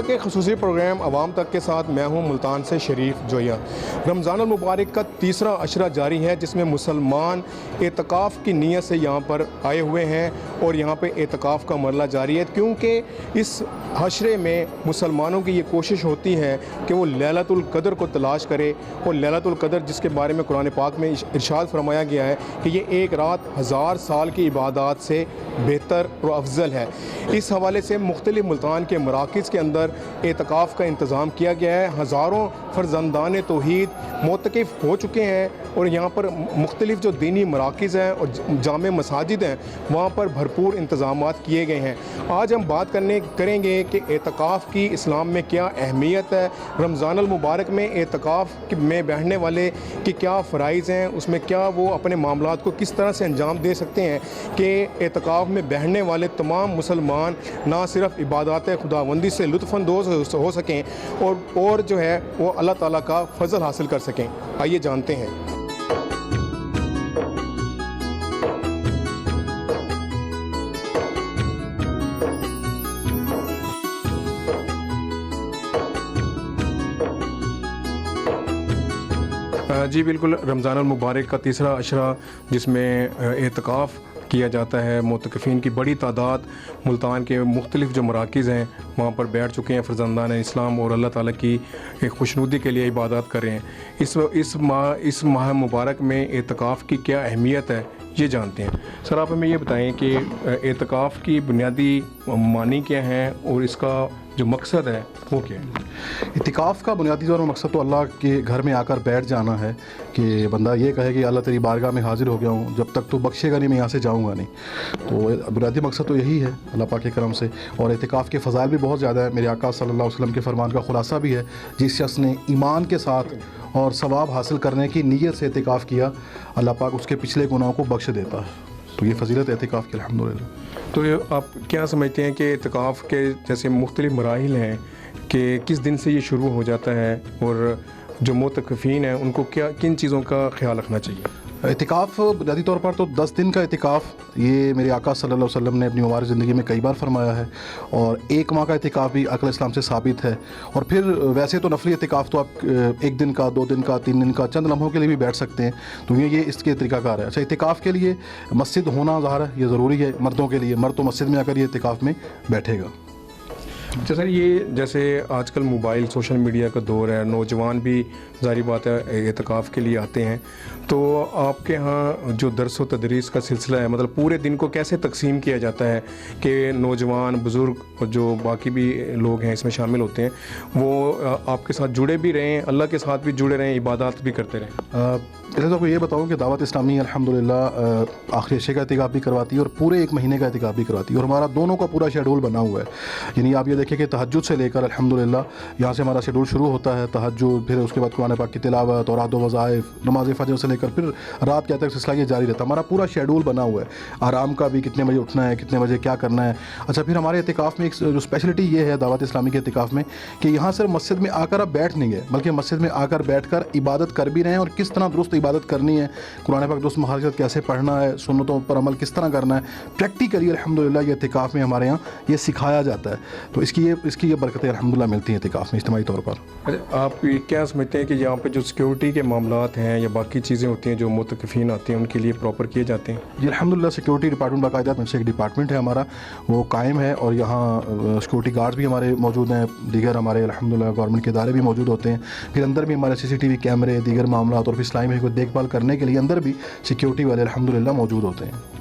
تک کے خصوصی پروگرام عوام تک کے ساتھ میں ہوں ملتان سے شریف جویا۔ رمضان المبارک کا تیسرا عشرہ جاری ہے جس میں مسلمان اعتکاف کی نیت سے یہاں پر آئے ہوئے ہیں اور یہاں پہ اعتکاف کا مرحلہ جاری ہے، کیونکہ اس عشرے میں مسلمانوں کی یہ کوشش ہوتی ہے کہ وہ لیلۃ القدر کو تلاش کرے، اور لیلۃ القدر جس کے بارے میں قرآن پاک میں ارشاد فرمایا گیا ہے کہ یہ ایک رات 1000 سال کی عبادات سے بہتر اور افضل ہے۔ اس حوالے سے مختلف ملتان کے مراکز کے اندر اعتکاف کا انتظام کیا گیا ہے۔ ہزاروں فرزندان توحید معتکف ہو چکے ہیں اور یہاں پر مختلف جو دینی مراکز ہیں اور جامع مساجد ہیں وہاں پر بھرپور انتظامات کیے گئے ہیں۔ آج ہم بات کریں گے کہ اعتکاف کی اسلام میں کیا اہمیت ہے، رمضان المبارک میں اعتکاف میں بیٹھنے والے کی کیا فرائض ہیں، اس میں کیا وہ اپنے معاملات کو کس طرح سے انجام دے سکتے ہیں کہ اعتکاف میں بیٹھنے والے تمام مسلمان نہ صرف عبادات خداوندی سے لطف اندوز ہو سکیں اور جو ہے وہ اللہ تعالیٰ کا فضل حاصل کر سکیں۔ آئیے جانتے ہیں۔ جی بالکل، رمضان المبارک کا تیسرا عشرہ جس میں اعتکاف کیا جاتا ہے، معتکفین کی بڑی تعداد ملتان کے مختلف جو مراکز ہیں وہاں پر بیٹھ چکے ہیں، فرزندان اسلام اور اللہ تعالیٰ کی خوشنودی کے لیے عبادات کر رہے ہیں۔ اس ماہ مبارک میں اعتکاف کی کیا اہمیت ہے یہ جانتے ہیں۔ سر آپ ہمیں یہ بتائیں کہ اعتکاف کی بنیادی معنی کیا ہیں اور اس کا جو مقصد ہے وہ کیا ہے؟ اعتکاف کا بنیادی طور پر مقصد تو اللہ کے گھر میں آ کر بیٹھ جانا ہے کہ بندہ یہ کہے کہ اللہ تیری بارگاہ میں حاضر ہو گیا ہوں، جب تک تو بخشے گا نہیں میں یہاں سے جاؤں گا نہیں۔ تو بنیادی مقصد تو یہی ہے اللہ پاک کے کرم سے، اور اعتکاف کے فضائل بھی بہت زیادہ ہے۔ میرے آقا صلی اللہ علیہ وسلم کے فرمان کا خلاصہ بھی ہے، جس شخص نے ایمان کے ساتھ اور ثواب حاصل کرنے کی نیت سے اعتکاف کیا اللہ پاک اس کے پچھلے گناہوں کو بخش دیتا ہے۔ تو یہ فضیلت ہے اعتکاف کی الحمدللہ۔ تو آپ کیا سمجھتے ہیں کہ اعتکاف کے جیسے مختلف مراحل ہیں کہ کس دن سے یہ شروع ہو جاتا ہے اور جو معتکفین ہیں ان کو کن چیزوں کا خیال رکھنا چاہیے؟ اعتکاف بنیادی طور پر تو 10 دن کا اعتکاف یہ میرے آقا صلی اللہ علیہ وسلم نے اپنی مبارک زندگی میں کئی بار فرمایا ہے، اور 1 ماہ کا اعتکاف بھی عقل اسلام سے ثابت ہے۔ اور پھر ویسے تو نفلی اعتکاف تو آپ 1 دن کا، 2 دن کا، 3 دن کا، چند لمحوں کے لیے بھی بیٹھ سکتے ہیں، تو یہ اس کے طریقہ کار ہے۔ اچھا، اعتکاف کے لیے مسجد ہونا ظاہر ہے یہ ضروری ہے مردوں کے لیے، مرد تو مسجد میں آ کر یہ اعتکاف میں بیٹھے گا۔ اچھا سر، یہ جیسے آج کل موبائل سوشل میڈیا کا دور ہے، نوجوان بھی ظاہری بات ہے اعتکاف کے لیے آتے ہیں، تو آپ کے ہاں جو درس و تدریس کا سلسلہ ہے مطلب پورے دن کو کیسے تقسیم کیا جاتا ہے کہ نوجوان، بزرگ اور جو باقی بھی لوگ ہیں اس میں شامل ہوتے ہیں وہ آپ کے ساتھ جڑے بھی رہیں، اللہ کے ساتھ بھی جڑے رہیں، عبادات بھی کرتے رہیں؟ پہلے تو آپ کو یہ بتاؤں کہ دعوت اسلامی الحمدللہ آخری عشرے کا اعتکاف بھی کرواتی ہے اور پورے 1 مہینے کا اعتکاف بھی کرواتی ہے، اور ہمارا دونوں کا پورا شیڈول بنا ہوا ہے۔ یعنی آپ یہ دیکھیں کہ تہجد سے لے کر الحمدللہ یہاں سے ہمارا شیڈول شروع ہوتا ہے، تہجد، پھر اس کے بعد قرآن پاک کی تلاوت اور اوراد و وظائف، نماز فجر سے لے کر پھر رات کے تک سلسلہ یہ جاری رہتا ہے۔ ہمارا پورا شیڈول بنا ہوا ہے، آرام کا بھی، کتنے بجے اٹھنا ہے، کتنے بجے کیا کرنا ہے۔ اچھا، پھر ہمارے اعتکاف میں ایک جو اسپیشلٹی یہ ہے دعوت اسلامی کے اعتکاف میں کہ یہاں صرف مسجد میں آ کر آپ بیٹھ نہیں گئے بلکہ مسجد میں آ کر بیٹھ کر عبادت کر بھی رہے ہیں، اور کس طرح درست عبادت کرنی ہے، قرآن پاک درست مخارجت کیسے پڑھنا ہے، سنتوں پر عمل کس طرح کرنا ہے، پریکٹیکلی الحمدللہ یہ اعتکاف میں ہمارے یہاں یہ سکھایا جاتا ہے۔ تو اس کی یہ برکتیں الحمدللہ ملتی ہیں اعتکاف میں اجتماعی طور پر۔ آپ کیا سمجھتے ہیں کہ یہاں پہ جو سیکیورٹی کے معاملات ہیں یا باقی چیزیں ہوتی ہیں جو معتکفین آتے ہیں ان کے لیے پراپر کیے جاتے ہیں؟ جی الحمدللہ سیکیورٹی ڈپارٹمنٹ باقاعدہ میں سے ایک ڈپارٹمنٹ ہے ہمارا، وہ قائم ہے، اور یہاں سیکیورٹی گارڈز بھی ہمارے موجود ہیں، دیگر ہمارے الحمدللہ گورنمنٹ کے ادارے بھی موجود ہوتے ہیں، پھر اندر بھی ہمارے CCTV کیمرے، دیگر معاملات اور پھر اسلامی کو دیکھ بھال کرنے کے لیے اندر بھی سیکیورٹی والے الحمدللہ موجود ہوتے ہیں۔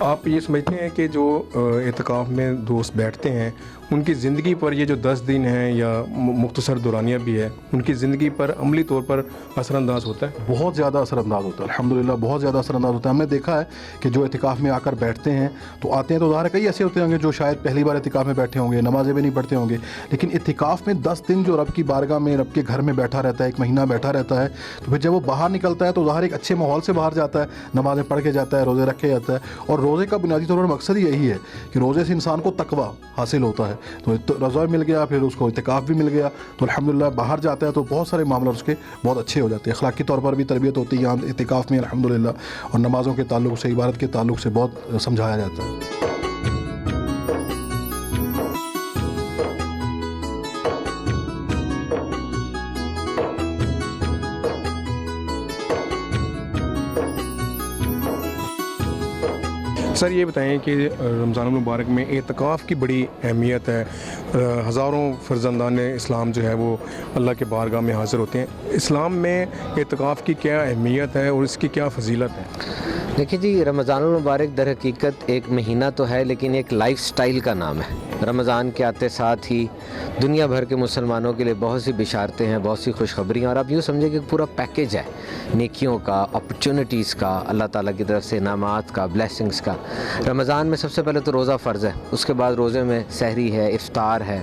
آپ یہ سمجھتے ہیں کہ جو اعتکاف میں دوست بیٹھتے ہیں ان کی زندگی پر یہ جو 10 دن ہیں یا مختصر دورانیہ بھی ہے ان کی زندگی پر عملی طور پر اثر انداز ہوتا ہے؟ بہت زیادہ اثر انداز ہوتا ہے الحمدللہ، بہت زیادہ اثر انداز ہوتا ہے۔ ہم نے دیکھا ہے کہ جو اعتکاف میں آ کر بیٹھتے ہیں تو آتے ہیں تو ظاہر ہے کئی ایسے ہوتے ہوں گے جو شاید پہلی بار اعتکاف میں بیٹھے ہوں گے، نمازیں بھی نہیں پڑھتے ہوں گے، لیکن اعتکاف میں 10 دن جو رب کی بارگاہ میں رب کے گھر میں بیٹھا رہتا ہے، 1 مہینہ بیٹھا رہتا ہے، تو پھر جب وہ باہر نکلتا ہے تو ظاہر ایک اچھے ماحول سے باہر جاتا ہے، نمازیں پڑھ کے جاتا ہے، روزے رکھ کے جاتا ہے، اور روزے کا بنیادی طور پر مقصد یہی ہے کہ روزے سے انسان کو تقویٰ حاصل ہوتا ہے، تو روزہ مل گیا، پھر اس کو اعتکاف بھی مل گیا، تو الحمدللہ باہر جاتا ہے تو بہت سارے معاملات اس کے بہت اچھے ہو جاتے ہیں، اخلاقی طور پر بھی تربیت ہوتی ہے یہاں اعتکاف میں الحمدللہ، اور نمازوں کے تعلق سے، عبادت کے تعلق سے بہت سمجھایا جاتا ہے۔ سر یہ بتائیں کہ رمضان المبارک میں اعتکاف کی بڑی اہمیت ہے، ہزاروں فرزندان اسلام جو ہے وہ اللہ کے بارگاہ میں حاضر ہوتے ہیں، اسلام میں اعتکاف کی کیا اہمیت ہے اور اس کی کیا فضیلت ہے؟ دیکھیے جی، رمضان المبارک در حقیقت ایک مہینہ تو ہے لیکن ایک لائف سٹائل کا نام ہے۔ رمضان کے آتے ساتھ ہی دنیا بھر کے مسلمانوں کے لیے بہت سی بشارتیں ہیں، بہت سی خوشخبریاں، اور آپ یوں سمجھیں کہ پورا پیکیج ہے نیکیوں کا، اپرچونٹیز کا، اللہ تعالیٰ کی طرف سے انعامات کا، بلیسنگز کا۔ رمضان میں سب سے پہلے تو روزہ فرض ہے، اس کے بعد روزے میں سحری ہے، افطار ہے،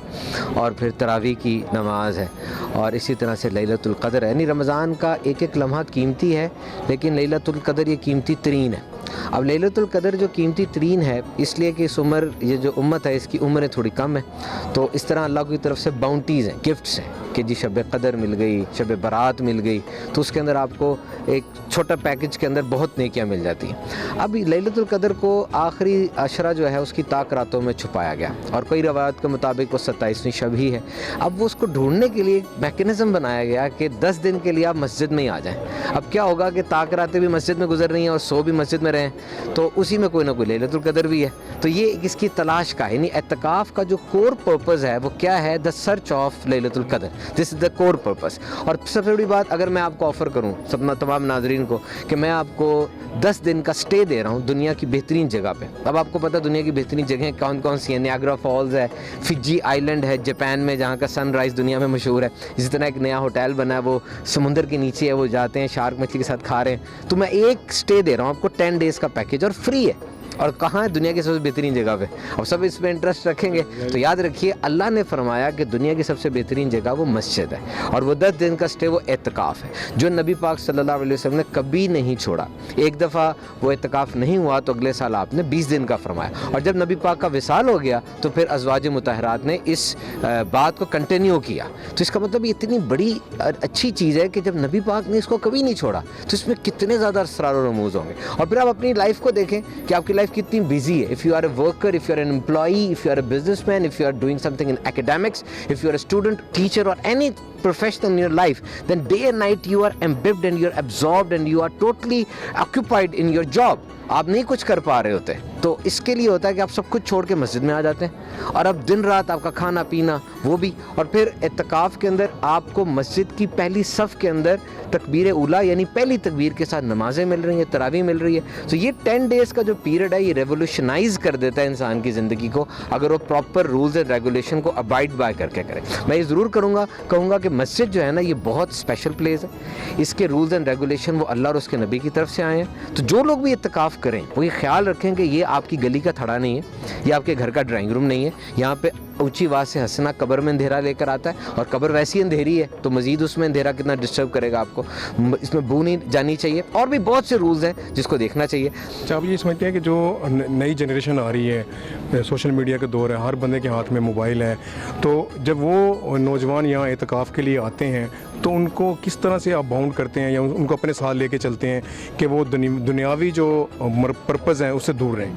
اور پھر تراویح کی نماز ہے، اور اسی طرح سے لیلۃ القدر ہے۔ یعنی رمضان کا ایک ایک لمحہ قیمتی ہے، لیکن لیلۃ القدر یہ قیمتی ترین ہے۔ اب لیلۃ القدر جو قیمتی ترین ہے اس لیے کہ اس عمر، یہ جو امت ہے اس کی عمریں تھوڑی کم ہیں، تو اس طرح اللہ کی طرف سے باؤنٹیز ہیں، گفٹس ہیں کہ جی شب قدر مل گئی، شب برات مل گئی، تو اس کے اندر آپ کو ایک چھوٹا پیکج کے اندر بہت نیکیاں مل جاتی ہیں۔ اب لیلۃ القدر کو آخری عشرہ جو ہے اس کی طاق راتوں میں چھپایا گیا، اور کوئی روایت کے مطابق وہ 27ویں شب ہی ہے۔ اب وہ اس کو ڈھونڈنے کے لیے ایک میکینزم بنایا گیا کہ 10 دن کے لیے آپ مسجد میں ہی آ جائیں۔ اب کیا ہوگا کہ طاق راتیں بھی مسجد میں گزر رہی ہیں اور سو بھی مسجد میں رہیں، تو اسی میں کوئی نہ کوئی لیلۃ القدر بھی ہے۔ تو یہ اس کی تلاش کا ہے، یعنی اعتکاف کا جو کور پرپز ہے وہ کیا ہے؟ دا سرچ آف لیلۃ القدر، دس از دا کور پرپز۔ اور سب سے بڑی بات، اگر میں آپ کو آفر کروں تمام ناظرین کو کہ میں آپ کو 10 دن کا سٹے دے رہا ہوں دنیا کی بہترین جگہ پہ۔ اب آپ کو پتہ دنیا کی بہترین جگہیں کون کون سی ہیں؟ نیاگرا فالز ہے، فجی آئیلینڈ ہے جاپان میں جہاں کا سن رائز دنیا میں مشہور ہے، اسی طرح ایک نیا ہوٹل بنا ہے وہ سمندر کے نیچے ہے، وہ جاتے ہیں شارک مچھلی کے ساتھ کھا رہے ہیں۔ تو میں ایک سٹے دے رہا ہوں آپ کو 10 ڈیز کا پیکیج، اور فری ہے، اور کہاں ہے؟ دنیا کی سب سے بہترین جگہ پہ۔ اب سب اس پہ انٹرسٹ رکھیں گے تو یاد رکھیے اللہ نے فرمایا کہ دنیا کی سب سے بہترین جگہ وہ مسجد ہے، اور وہ 10 دن کا سٹے وہ اعتکاف ہے جو نبی پاک صلی اللہ علیہ وسلم نے کبھی نہیں چھوڑا۔ ایک دفعہ وہ اعتکاف نہیں ہوا تو اگلے سال آپ نے 20 دن کا فرمایا، اور جب نبی پاک کا وصال ہو گیا تو پھر ازواج مطہرات نے اس بات کو کنٹینیو کیا۔ تو اس کا مطلب یہ اتنی بڑی اچھی چیز ہے کہ جب نبی پاک نے اس کو کبھی نہیں چھوڑا تو اس میں کتنے زیادہ اسرار و رموز ہوں گے۔ اور پھر آپ اپنی لائف کو دیکھیں کہ آپ کی لائف کتنی بیزی ہے۔ if you are a worker, if you are an employee, if you are a businessman, if you are doing something in academics, if you are a student, teacher, or any profession in your life, then day and night you are imbibed and you are absorbed and you are totally occupied in your job. آپ نہیں کچھ کر پا رہے ہوتے، تو اس کے لیے ہوتا ہے کہ آپ سب کچھ چھوڑ کے مسجد میں آ جاتے ہیں، اور اب دن رات آپ کا کھانا پینا وہ بھی، اور پھر اعتکاف کے اندر آپ کو مسجد کی پہلی صف کے اندر تکبیر اولا یعنی پہلی تکبیر کے ساتھ نمازیں مل رہی ہیں، تراویح مل رہی ہے۔ تو یہ 10 ڈیز کا جو پیریڈ ہے یہ ریولوشنائز کر دیتا ہے انسان کی زندگی کو، اگر وہ پراپر رولز اینڈ ریگولیشن کو ابائڈ بائی کر کے کرے۔ میں یہ ضرور کہوں گا کہ مسجد جو ہے نا یہ بہت اسپیشل پلیس ہے، اس کے رولز اینڈ ریگولیشن وہ اللہ اور اس کے نبی کی طرف سے آئے ہیں۔ تو جو لوگ بھی اعتکاف کریں وہ یہ خیال رکھیں کہ یہ آپ کی گلی کا تھڑا نہیں ہے، یہ آپ کے گھر کا ڈرائنگ روم نہیں ہے، یہاں پہ اونچی آواز سے ہنسنا قبر میں اندھیرا لے کر آتا ہے، اور قبر ویسی اندھیری ہے تو مزید اس میں اندھیرا کتنا ڈسٹرب کرے گا آپ کو، اس میں بو نہیں جانی چاہیے، اور بھی بہت سے رولز ہیں جس کو دیکھنا چاہیے۔ اچھا، آپ یہ سمجھتے ہیں کہ جو نئی جنریشن آ رہی ہے، سوشل میڈیا کا دور ہے، ہر بندے کے ہاتھ میں موبائل ہے، تو جب وہ نوجوان یہاں اعتکاف کے لیے آتے ہیں تو ان کو کس طرح سے آپ باؤنڈ کرتے ہیں یا ان کو اپنے ساتھ لے کے چلتے ہیں کہ وہ دنیاوی جو پرپز ہیں اس سے دور رہیں؟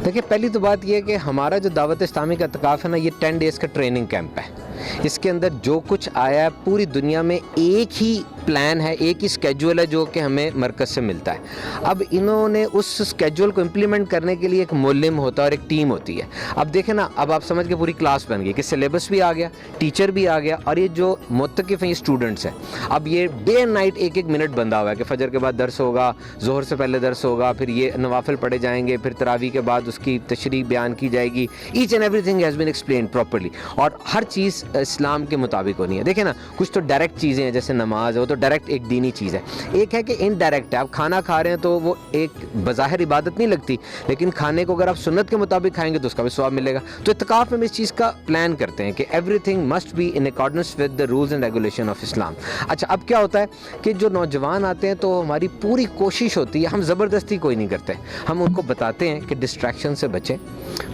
دیکھیں، پہلی تو بات یہ ہے کہ ہمارا جو دعوت اسلامی کا اعتکاف ہے نا یہ 10 ڈیز کا ٹریننگ کیمپ ہے۔ اس کے اندر جو کچھ آیا ہے پوری دنیا میں ایک ہی پلان ہے، ایک ہی سکیجول ہے جو کہ ہمیں مرکز سے ملتا ہے۔ اب انہوں نے اس سکیجول کو امپلیمنٹ کرنے کے لیے ایک معلم ہوتا ہے اور ایک ٹیم ہوتی ہے۔ اب دیکھیں نا، اب آپ سمجھ کے پوری کلاس بن گئی کہ سلیبس بھی آ گیا، ٹیچر بھی آ گیا، اور یہ جو متقف ہیں یہ اسٹوڈنٹس ہیں۔ اب یہ ڈے اینڈ نائٹ ایک ایک منٹ بندہ ہوا ہے کہ فجر کے بعد درس ہوگا، ظہر سے پہلے درس ہوگا، پھر یہ نوافل پڑھے جائیں گے، پھر تراویح کے بعد اس کی تشریح بیان کی جائے گی۔ Each and everything has been explained properly, اور ہر چیز اسلام کے مطابق ہونی ہے۔ دیکھیں نا، کچھ تو ڈائریکٹ چیزیں ہیں جیسے نماز ہے، وہ تو ڈائریکٹ ایک دینی چیز ہے۔ ایک ہے کہ انڈائریکٹ ہے، آپ کھانا کھا رہے ہیں تو وہ ایک بظاہر عبادت نہیں لگتی، لیکن کھانے کو اگر آپ سنت کے مطابق کھائیں گے تو اس کا بھی ثواب ملے گا۔ تو اعتکاف میں ہم اس چیز کا پلان کرتے ہیں کہ everything must be in accordance with the rules and regulation of Islam. اچھا، اب کیا ہوتا ہے کہ جو نوجوان آتے ہیں تو ہماری پوری کوشش ہوتی ہے، ہم زبردستی کوئی نہیں کرتے، ہم ان کو بتاتے ہیں کہ ڈسٹریکشن سے بچیں،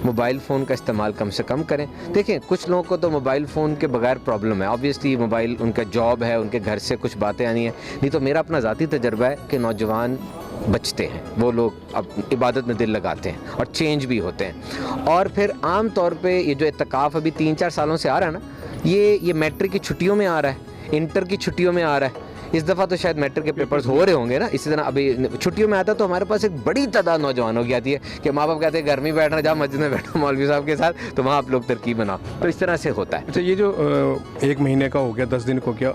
موبائل فون کا استعمال کم سے کم کریں۔ دیکھیں، کچھ لوگوں کو تو موبائل فون کے بغیر پرابلم ہے، آبویسلی موبائل ان کا جاب ہے، ان کے گھر سے کچھ باتیں آنی ہیں، نہیں تو میرا اپنا ذاتی تجربہ ہے کہ نوجوان بچتے ہیں، وہ لوگ اب عبادت میں دل لگاتے ہیں اور چینج بھی ہوتے ہیں۔ اور پھر عام طور پہ یہ جو اعتکاف ابھی 3-4 سالوں سے آ رہا ہے نا، یہ میٹرک کی چھٹیوں میں آ رہا ہے، انٹر کی چھٹیوں میں آ رہا ہے، اس دفعہ تو شاید میٹرک کے پیپرز ہو رہے ہوں گے نا, اسی طرح ابھی چھٹیوں میں آتا تو ہمارے پاس ایک بڑی تعداد نوجوانوں کی آتی ہے کہ ماں باپ کہتے ہیں گھر میں بیٹھ رہے جاؤ مسجد میں بیٹھو مولوی صاحب کے ساتھ, تو وہاں آپ لوگ ترکیب بناؤ, تو اس طرح سے ہوتا ہے. اچھا, یہ جو ایک مہینے کا ہو گیا, 10 دن کو کیا,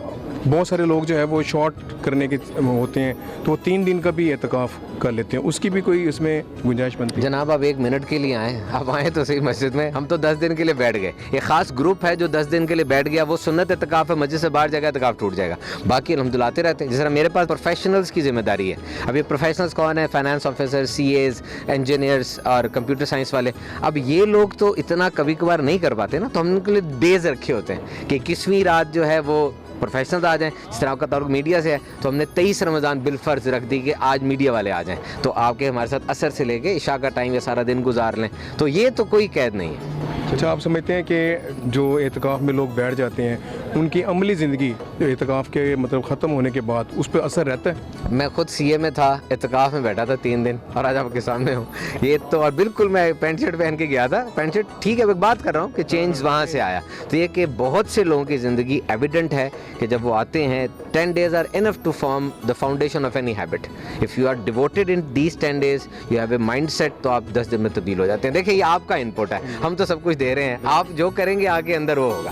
بہت سارے لوگ جو ہے وہ شارٹ کرنے کے ہوتے ہیں تو وہ 3 دن کا بھی اعتکاف کر لیتے ہیں, اس کی بھی کوئی اس میں گنجائش بنتی ہے؟ جناب آپ 1 منٹ کے لیے آئیں, آپ آئیں تو صحیح مسجد میں, ہم تو 10 دن کے لیے بیٹھ گئے. ایک خاص گروپ ہے جو 10 دن کے لیے بیٹھ گیا, وہ سنت اعتکاف ہے, مسجد سے باہر جائے گا اعتکاف ٹوٹ جائے گا. باقی الحمدللہ آتے رہتے ہیں. جس طرح میرے پاس پروفیشنلز کی ذمہ داری ہے. اب یہ پروفیشنلز کون ہیں؟ فائنانس آفیسر, سی ایز, انجینئرس اور کمپیوٹر سائنس والے. اب یہ لوگ تو اتنا کبھی کبھار نہیں کر پاتے نا, تو ہم ان کے لیے ڈیز رکھے ہوتے ہیں کہ 21ویں رات جو ہے وہ پروفیشنلز آ جائیں. جس طرح آپ کا تعلق میڈیا سے ہے تو ہم نے 23 رمضان بالفرض رکھ دی کہ آج میڈیا والے آ جائیں, تو آپ کے ہمارے ساتھ عصر سے لے کے عشاء کا ٹائم یا سارا دن گزار لیں, تو یہ تو کوئی قید نہیں ہے. اچھا, آپ سمجھتے ہیں کہ جو اعتکاف میں لوگ بیٹھ جاتے ہیں ان کی عملی زندگی اعتکاف کے مطلب ختم ہونے کے بعد اس پہ اثر رہتا ہے؟ میں خود سی اے میں تھا, اعتکاف میں بیٹھا تھا 3 دن, اور آج آپ کے سامنے ہوں. یہ تو اور بالکل میں پینٹ شرٹ پہن کے گیا تھا, پینٹ شرٹ ٹھیک ہے, میں بات کر رہا ہوں کہ چینج وہاں سے آیا. تو یہ کہ بہت سے لوگوں کی زندگی ایویڈنٹ ہے کہ جب وہ آتے ہیں 10 days are enough to form the foundation of any habit. If you are devoted in these 10 days, you have a mindset, تو آپ 10 دن میں تبدیل ہو جاتے ہیں. دیکھیں یہ آپ کا انپٹ ہے, ہم تو سب کچھ دے رہے ہیں, آپ جو کریں گے آگے اندر وہ ہوگا.